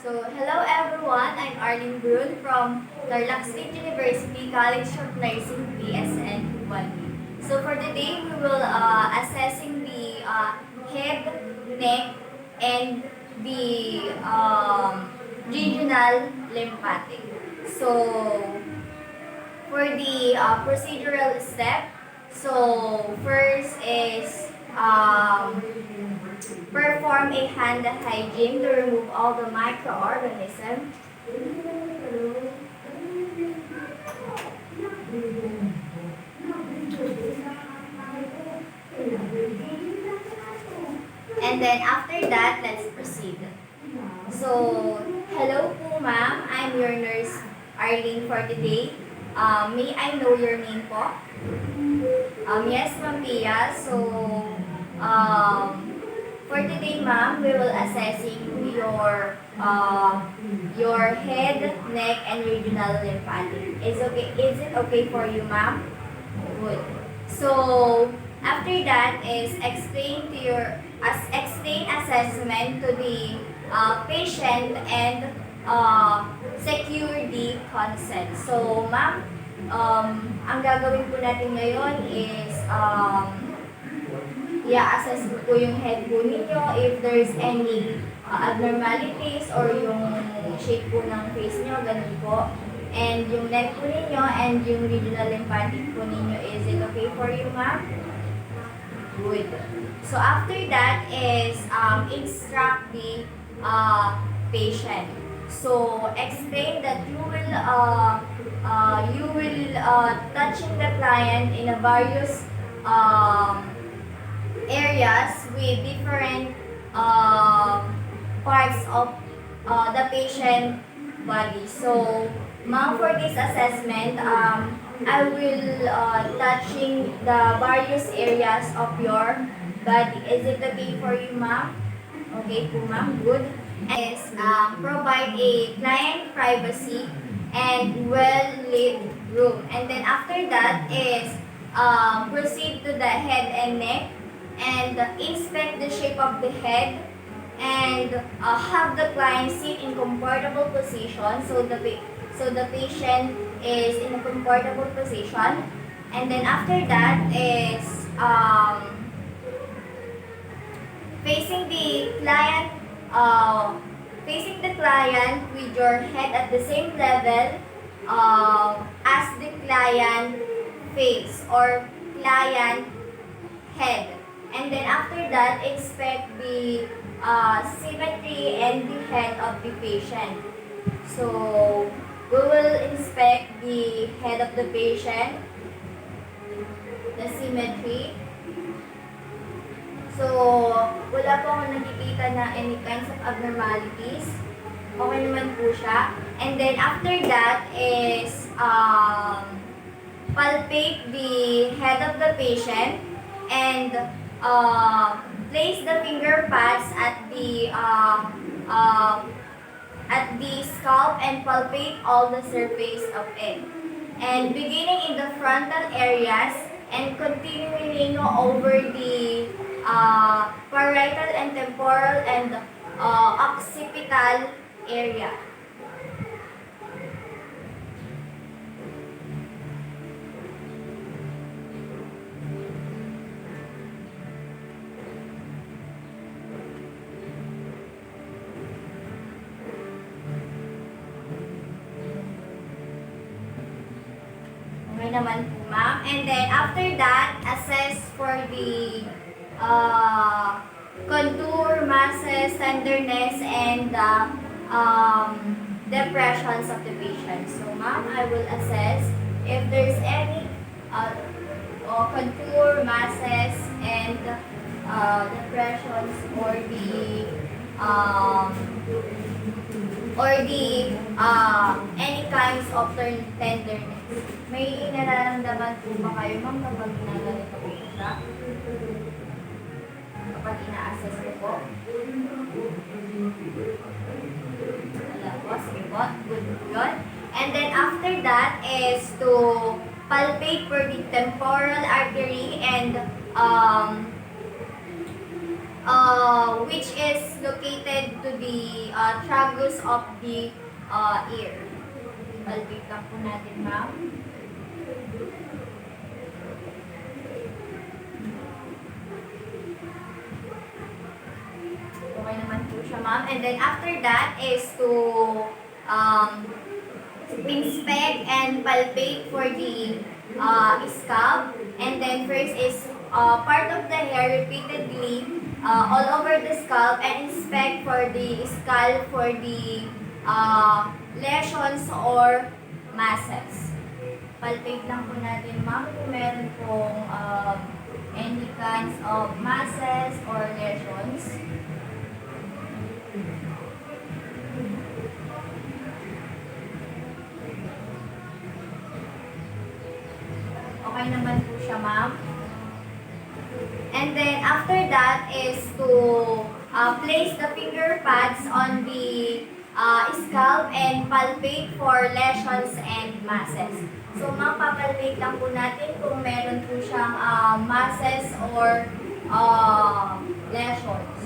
Hello everyone, I'm Arlene Brun from Tarlac State University College of Nursing PSN 1B. So for today, we will assessing the head, neck, and the regional lymphatic. So for the procedural step, so first is perform a hand hygiene to remove all the microorganisms. And then after that, let's proceed. So, hello po ma'am, I'm your nurse Arlene for today. May I know your name po? Yes, Ma'am Pia. So, for today, ma'am, we will assessing your head, neck, and regional lymphatic. Is it okay for you, ma'am? Good. So, after that is explain assessment to the patient and secure the consent. So, ma'am, ang gagawin po natin ngayon is i-assess po yung head po ninyo if there's any abnormalities or yung shape po ng face nyo, ganun po. And yung neck po ninyo and yung regional lymphatic po ninyo, is it okay for you, ma'am? Good. So after that is instruct the patient. So explain that you will touching the client in a various areas with different parts of the patient body. So, ma'am, for this assessment, I will touching the various areas of your body. Is it okay for you, ma'am? Okay po, ma'am. Good. Is provide a client privacy and well-lit room. And then after that is proceed to the head and neck and inspect the shape of the head and have the client sit in comfortable position so the patient is in a comfortable position. And then after that is facing the client with your head at the same level as the client face or client head. And then after that, inspect the symmetry and the head of the patient. So, we will inspect the head of the patient, the symmetry. So, wala po akong nakikita na any kinds of abnormalities. Okay naman po siya. And then after that is palpate the head of the patient and place the finger pads at the scalp and palpate all the surface of it. And beginning in the frontal areas and continuing over the parietal and temporal and occipital area. Okay naman po, ma'am. And then, after that, assess for the contour, masses, tenderness, and depressions of the patient. So, ma'am, I will assess if there's any contour, masses, and depressions or the any kinds of tenderness. May nararamdaman po ba kayo, ma'am, kapag ginagalit po siya? Kapag ina-assess ko po? Wala po, sige po. Good, good. And then after that is to palpate for the temporal artery and which is located to the tragus of the ear. Palpate lang po natin, ma'am. Okay naman po siya, ma'am. And then after that is to inspect and palpate for the scalp. And then first is part of the hair repeatedly all over the scalp, and inspect for the scalp for the lesions or masses. Palpate lang po natin, ma'am, kung meron pong any kinds of masses or lesions. Okay naman po siya, ma'am. And then after that is to place the finger pads on the scalp and palpate for lesions and masses. So ma'am, papalpate lang po natin kung meron po siyang masses or lesions.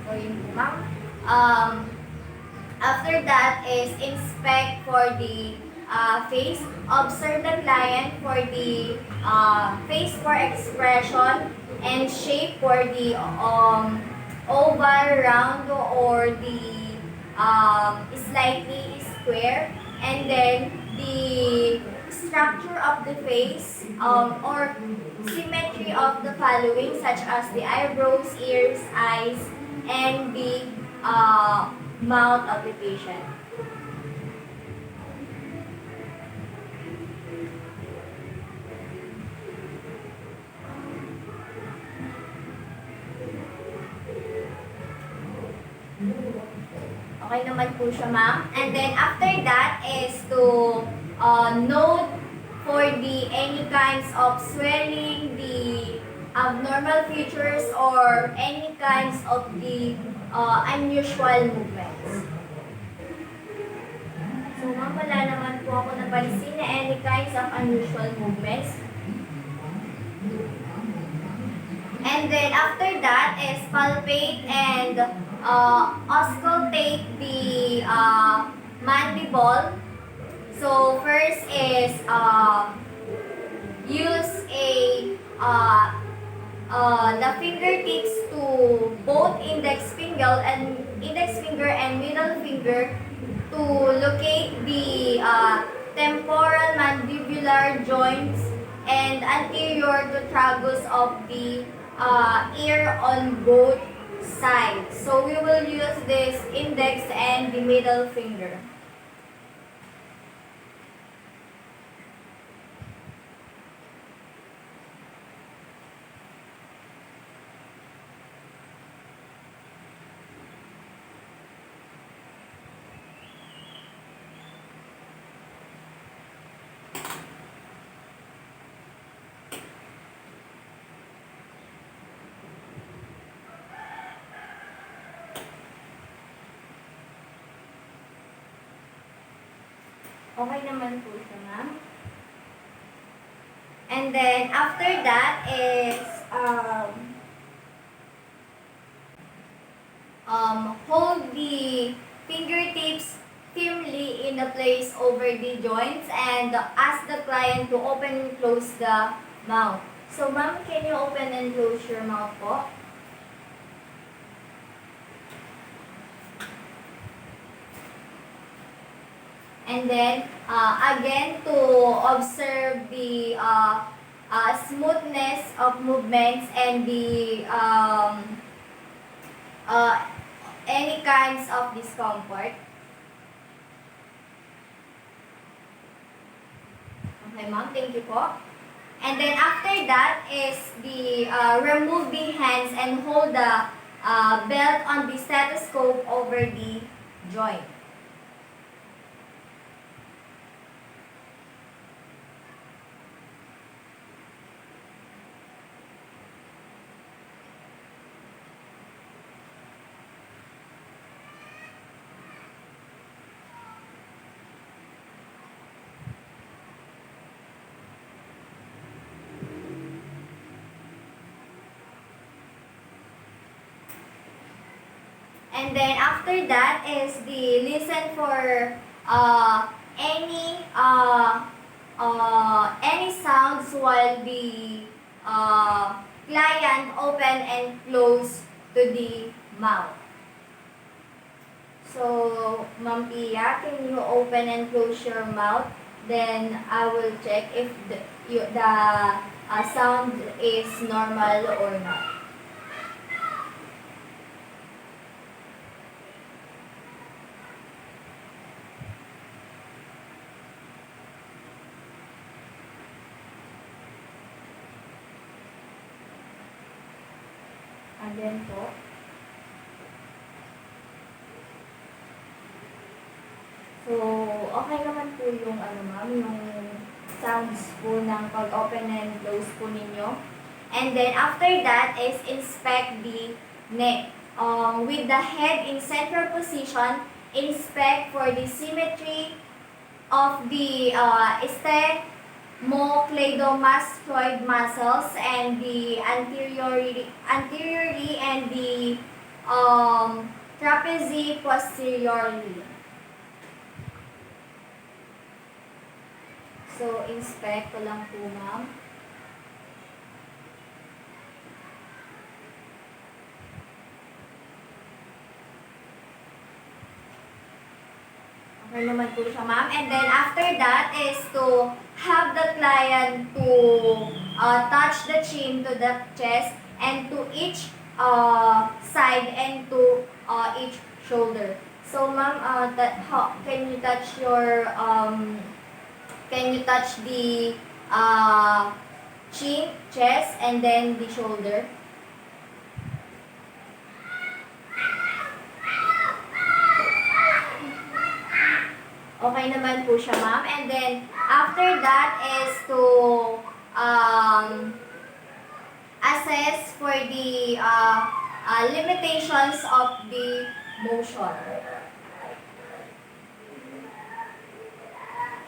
So yun po, ma'am. After that is inspect for the face. Observe the client for the face for expression and shape for the oval, round, or the slightly square. And then the structure of the face or symmetry of the following, such as the eyebrows, ears, eyes, and the mouth of the patient. Okay naman po siya, ma'am. And then after that is to note for the any kinds of swelling, the abnormal features, or any kinds of the unusual movements. So ma'am, wala naman po ako napansin na any kinds of unusual movements. And then after that is palpate and auscultate the mandible. So first is use the fingertips to both index finger and middle finger to locate the temporal mandibular joints and anterior to tragus of the ear on both sides. So we will use this index and the middle finger. Okay naman po siya, ma'am. And then, after that is hold the fingertips firmly in the place over the joints and ask the client to open and close the mouth. So, ma'am, can you open and close your mouth po? And then, again, to observe the smoothness of movements and the any kinds of discomfort. Okay, ma'am, thank you po. And then after that is the remove the hands and hold the belt on the stethoscope over the joint. And then after that is the listen for any sounds while the client open and close to the mouth. So, Ma'am Pia, can you open and close your mouth? Then I will check if the sound is normal or not. Again po. So, okay naman po yung ma'am, yung sounds po ng pag-open and close po ninyo. And then, after that is inspect the neck. With the head in central position, inspect for the symmetry of the sternocleidomastoid muscles and the anteriorly and the trapeze posteriorly. So, inspect ko lang po, ma'am. Okay naman po siya, ma'am. And then, after that is to have the client to touch the chin to the chest and to each side and to each shoulder. So, ma'am, can you touch your the chin, chest, and then the shoulder? Okay naman po siya, ma'am. And then, after that is to assess for the limitations of the motion.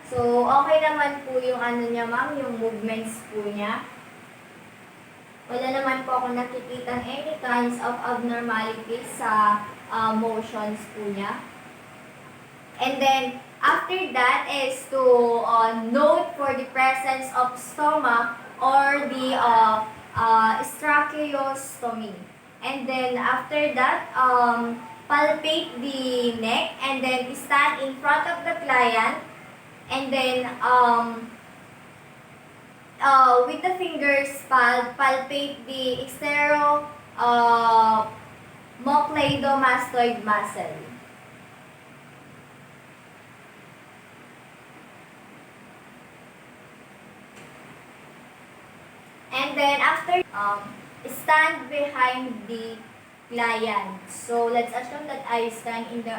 So, okay naman po yung niya, ma'am, yung movements po niya. Wala naman po ako nakikita any kinds of abnormalities sa motions po niya. And then, after that is to note for the presence of stomach or the tracheostomy. And then, after that, palpate the neck and then stand in front of the client. And then, with the fingers, palpate the externocleidomastoid muscle. And then, after, stand behind the client. So, let's assume that I stand in the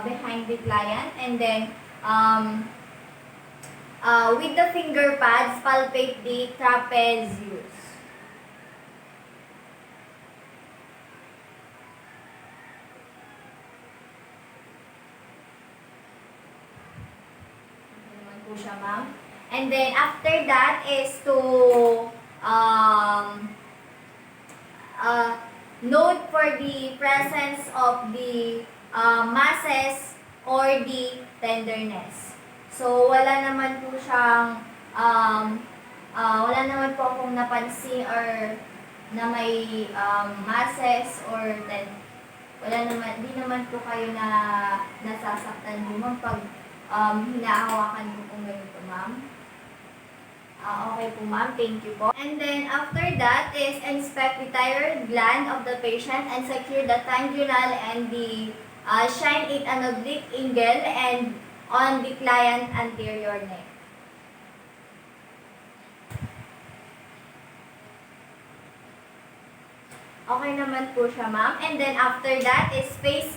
behind the client, and then, with the finger pads, palpate the trapezius. Ito naman po siya, ma'am. And then, after that is to note for the presence of the masses or the tenderness. So, wala naman po siyang, wala naman po akong napansin or na may masses or wala naman, di naman po kayo na nasasaktan mo pag hinahawakan ko kung ganito, ma'am. Okay po, ma'am. Thank you po. And then, after that is inspect the thyroid gland of the patient and secure the tangulal and the shine it an oblique angle and on the client anterior neck. Okay naman po siya, ma'am. And then, after that is face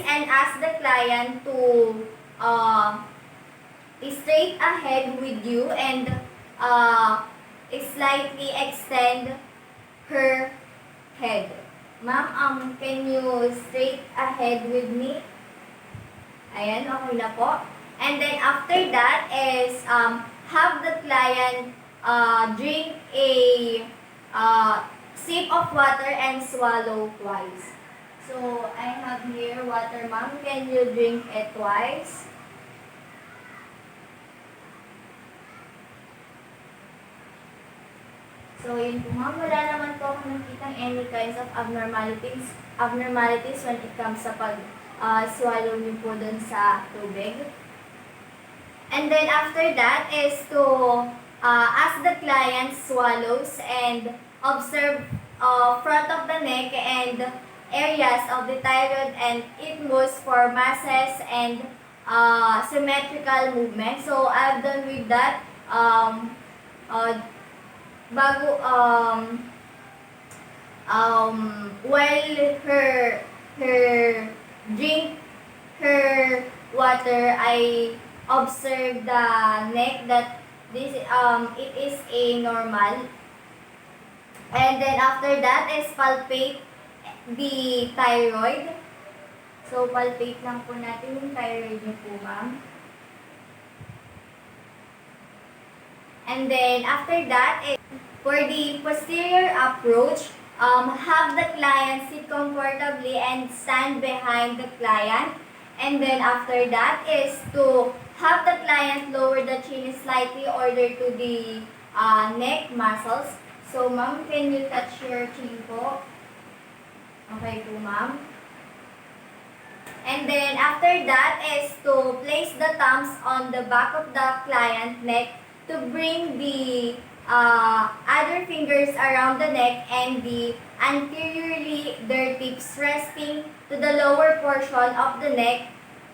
and ask the client to straight ahead with you and slightly extend her head. Ma'am, can you straight ahead with me? Ayan, okay na po. And then after that is have the client drink a sip of water and swallow twice. So, I have here water, ma'am. Can you drink it twice? So, yun po ma'am. Wala naman po ako nakitang any kinds of abnormalities when it comes sa pag-swallow niyo po dun sa tubig. And then after that is to ask the client swallows and observe front of the neck and areas of the thyroid and isthmus for masses and symmetrical movement. So I've done with that bago while her drink her water, I observe the neck that this it is a normal. And then after that is palpate the thyroid. So palpate lang po natin yung thyroid niyo po, ma'am. And then after that is for the posterior approach, have the client sit comfortably and stand behind the client. And then after that is to have the client lower the chin slightly order to the neck muscles. So ma'am, can you touch your chin po? Okay po, ma'am. And then after that is to place the thumbs on the back of the client neck to bring the other fingers around the neck and the anteriorly their tips resting to the lower portion of the neck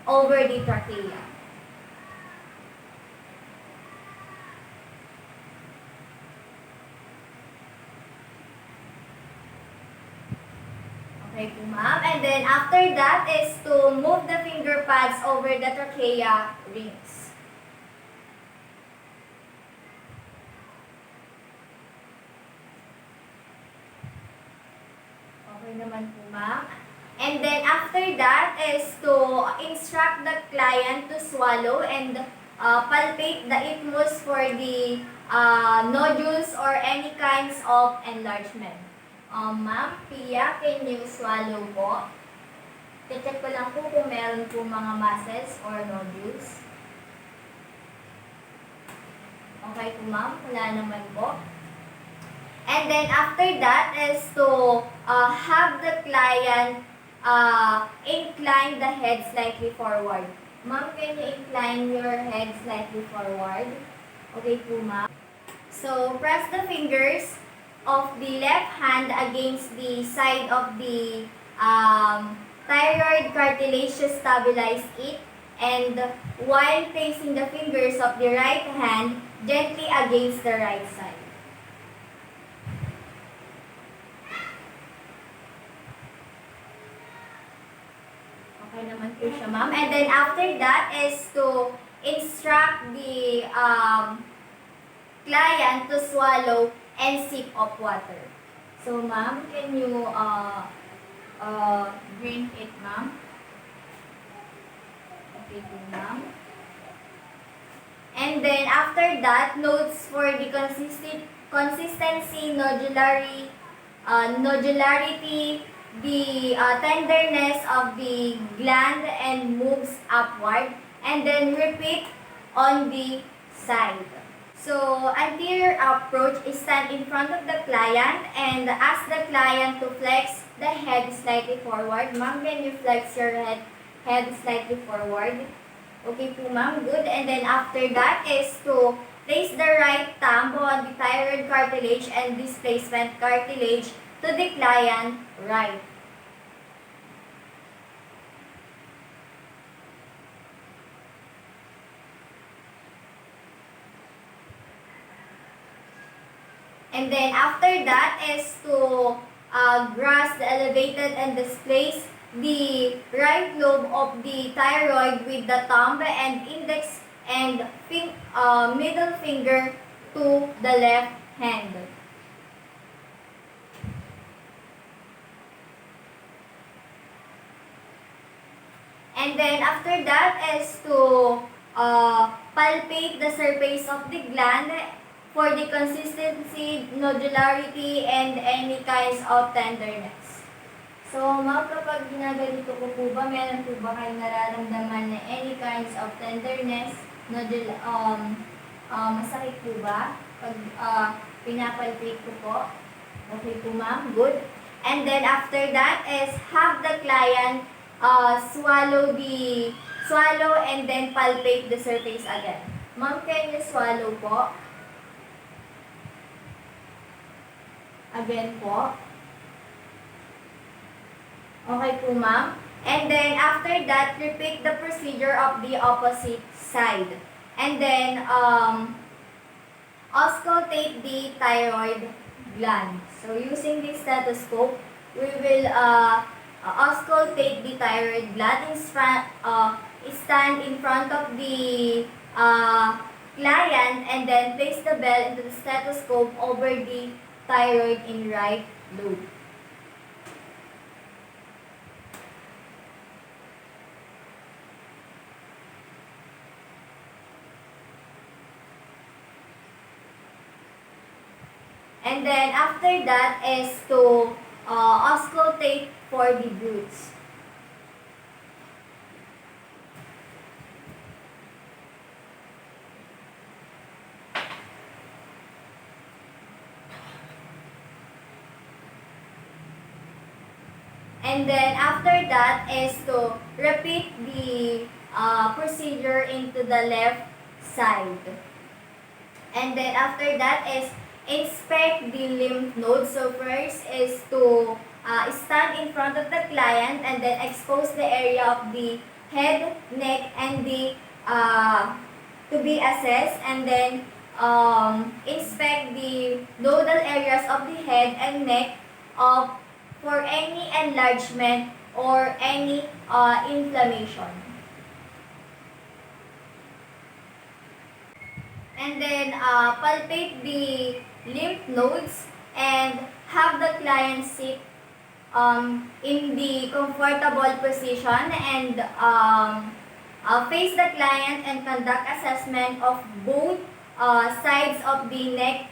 over the trachea. Okay po, ma'am. And then after that is to move the finger pads over the trachea rings. Okay naman po, ma'am. And then after that is to instruct the client to swallow and palpate the isthmus for the nodules or any kinds of enlargement. Ma'am, Pia, can you swallow po? Check ko lang po kung meron po mga masses or nodules. Okay po, ma'am. Wala naman po. And then after that is to have the client incline the head slightly forward. Ma'am, can you incline your head slightly forward? Okay po, ma'am. So, press the fingers of the left hand against the side of the thyroid cartilage to stabilize it. And while placing the fingers of the right hand gently against the right side. Okay naman po siya, ma'am. And then after that is to instruct the client to swallow and sip of water. So, ma'am, can you drink it, ma'am? Okay po, ma'am. And then after that, notes for the consistency, nodularity, the tenderness of the gland and moves upward, and then repeat on the side. So, anterior approach is stand in front of the client and ask the client to flex the head slightly forward. Ma'am, can you flex your head slightly forward? Okay po, ma'am. Good. And then after that is to place the right thumb on the thyroid cartilage and displacement cartilage to the client right. And then after that is to grasp the elevated and displace the right lobe of the thyroid with the thumb and index and middle finger to the left hand. And then after that is to palpate the surface of the gland for the consistency, nodularity, and any kinds of tenderness. So, ma'am, kapag ginaganito ko po ba, meron po ba kayong nararamdaman na any kinds of tenderness, masakit po ba? Pag pinapalpate ko po. Okay po, ma'am. Good. And then after that is have the client swallow and then palpate the surface again. Ma'am, can you swallow po? Again po. Okay po, ma'am. And then after that, repeat the procedure of the opposite side. And then auscultate the thyroid gland. So using the stethoscope, we will auscultate the thyroid gland. Stand in front of the client and then place the bell into the stethoscope over the thyroid in right lobe. And then after that is to auscultate for the roots. And then after that is to repeat the procedure into the left side. And then after that is inspect the lymph nodes. So first is to stand in front of the client and then expose the area of the head, neck, and the to be assessed, and then inspect the nodal areas of the head and neck for any enlargement or any inflammation. And then palpate the lymph nodes and have the client sit in the comfortable position and face the client and conduct assessment of both sides of the neck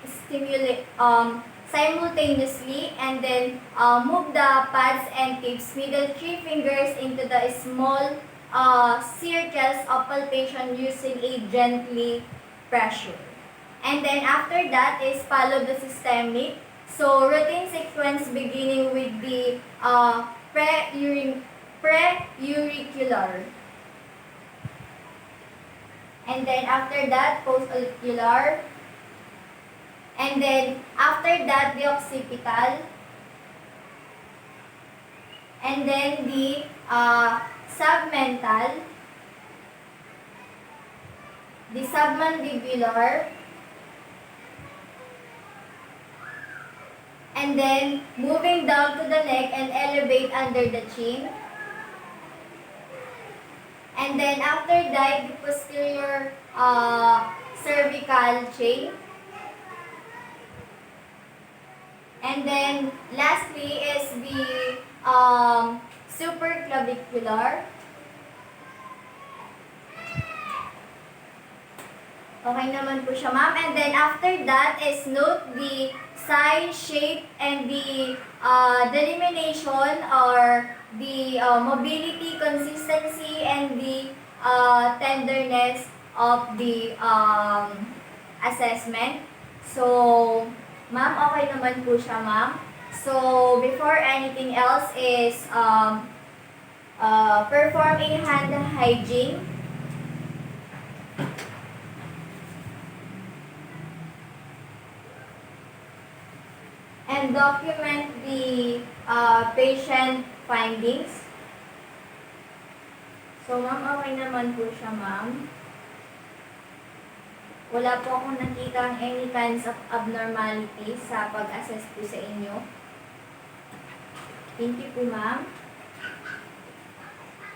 simultaneously, and then move the pads and tips middle 3 fingers into the small circles of palpation using a gently pressure. And then after that is follow the systemic. So routine sequence beginning with the pre-auricular. And then after that, post-auricular. And then after that, the occipital. And then the submental. The submandibular. And then moving down to the neck and elevate under the chin. And then after that, the posterior cervical chain. And then lastly is the supraclavicular. Okay naman po siya, ma'am. And then after that is note the size, shape, and the delimitation or the mobility, consistency, and the tenderness of the assessment. So, ma'am, okay naman po siya, ma'am. So, before anything else is perform a hand hygiene. And document the patient findings. So, ma'am, okay naman po siya, ma'am. Wala po akong nakita any kinds of abnormalities sa pag-assess po sa inyo. Thank you po, ma'am.